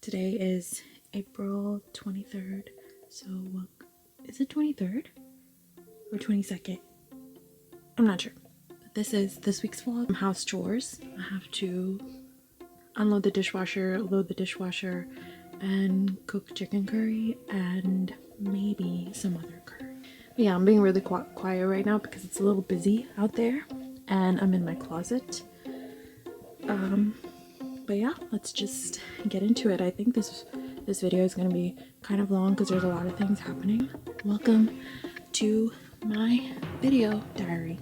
Today is April 23rd. So, is it 23rd or 22nd? I'm not sure. But this is this week's vlog. House chores. I have to unload the dishwasher, load the dishwasher, and cook chicken curry and maybe some other curry. But yeah, I'm being really quiet right now because it's a little busy out there and I'm in my closet. But yeah, let's just get into it. I think this video is going to be kind of long because there's a lot of things happening. Welcome to my video diary.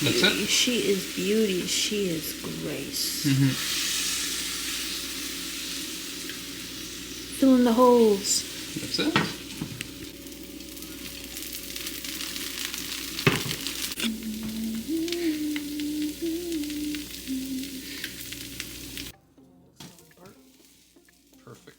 beauty. That's it? She is beauty. She is grace. Fill in the holes. That's it. Perfect.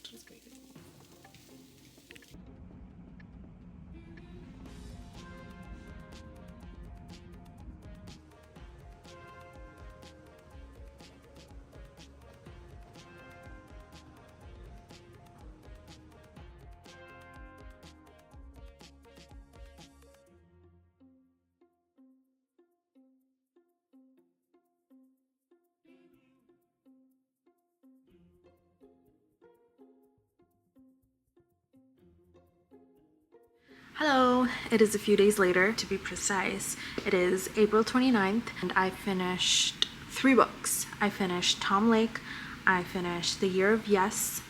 Hello, it is a few days later, to be precise. It is April 29th, and I finished 3 books. I finished Tom Lake, I finished The Year of Yes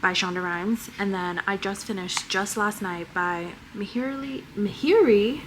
by Shonda Rhimes, and then I just finished Just Last Night by Mihiri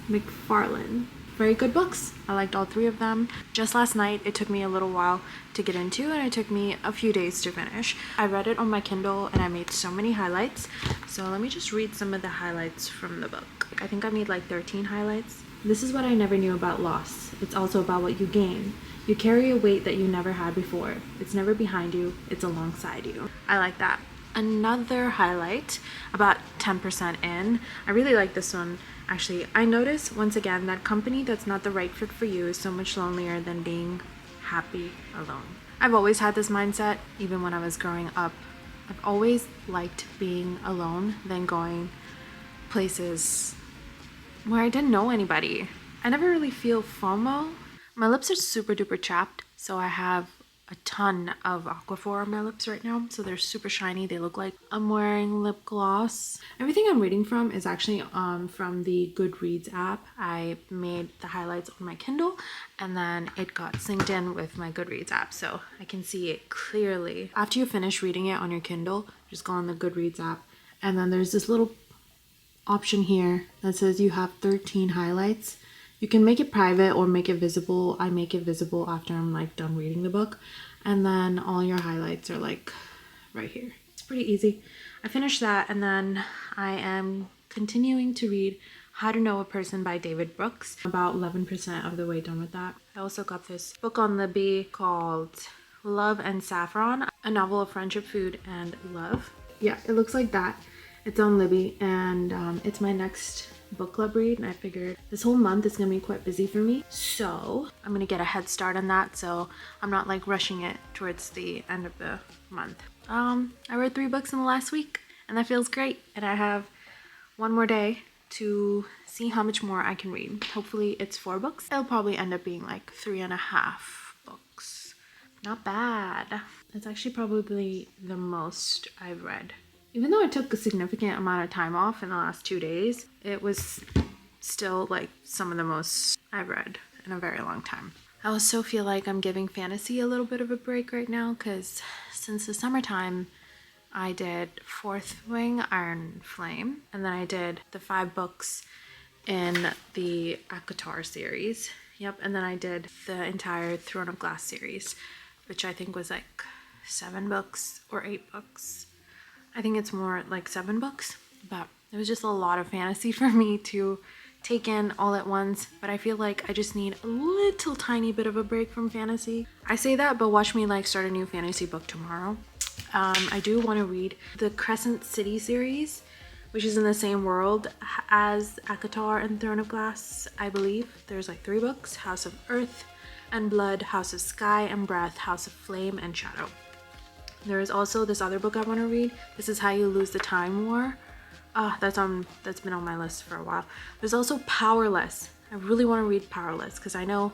McFarlane. Very good books. I liked all 3 of them. Just Last Night, it took me a little while to get into, and it took me a few days to finish. I read it on my Kindle and I made so many highlights. So let me just read some of the highlights from the book. I think I made like 13 highlights. This is what I never knew about loss. It's also about what you gain. You carry a weight that you never had before. It's never behind you, it's alongside you. I like that. Another highlight, about 10% in. I really like this one. Actually, I noticed once again that company that's not the right fit for you is so much lonelier than being happy alone. I've always had this mindset, even when I was growing up. I've always liked being alone than going places where I didn't know anybody. I never really feel FOMO. My lips are super duper chapped, so I have a ton of Aquaphor on my lips right now, so they're super shiny. They look like I'm wearing lip gloss. Everything I'm reading from is actually from the Goodreads app. I made the highlights on my Kindle, and then it got synced in with my Goodreads app, so I can see it clearly. After you finish reading it on your Kindle, just go on the Goodreads app, and then there's this little option here that says you have 13 highlights. You can make it private or make it visible. I make it visible after I'm like done reading the book, and then all your highlights are like right here. It's pretty easy. I finished that, and then I am continuing to read How to Know a Person by David Brooks. About 11% of the way done with that. I also got this book on Libby called Love and Saffron, a novel of friendship, food, and love. Yeah, it looks like that. It's on Libby, and it's my next book club read, and I figured this whole month is gonna be quite busy for me, so I'm gonna get a head start on that, so I'm not like rushing it towards the end of the month. I read 3 books in the last week, and that feels great, and I have 1 more day to see how much more I can read. Hopefully it's 4 books. It'll probably end up being like 3.5 books. Not bad. It's actually probably the most I've read. Even though I took a significant amount of time off in the last 2 days, it was still like some of the most I've read in a very long time. I also feel like I'm giving fantasy a little bit of a break right now, because since the summertime, I did Fourth Wing, Iron Flame, and then I did the 5 books in the ACOTAR series. Yep, and then I did the entire Throne of Glass series, which I think was like 7 books or 8 books. I think it's more like 7 books, but it was just a lot of fantasy for me to take in all at once. But I feel like I just need a little tiny bit of a break from fantasy. I say that, but watch me like start a new fantasy book tomorrow. I do want to read the Crescent City series, which is in the same world as ACOTAR and Throne of Glass, I believe. There's like 3 books: House of Earth and Blood, House of Sky and Breath, House of Flame and Shadow. There is also this other book I want to read. This is How You Lose the Time War. That's been on my list for a while. There's also Powerless. I really want to read Powerless because I know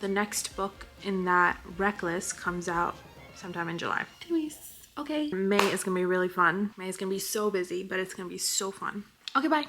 the next book in that Reckless comes out sometime in July. Anyways, okay. May is gonna be really fun. May is gonna be so busy, but it's gonna be so fun. Okay, bye.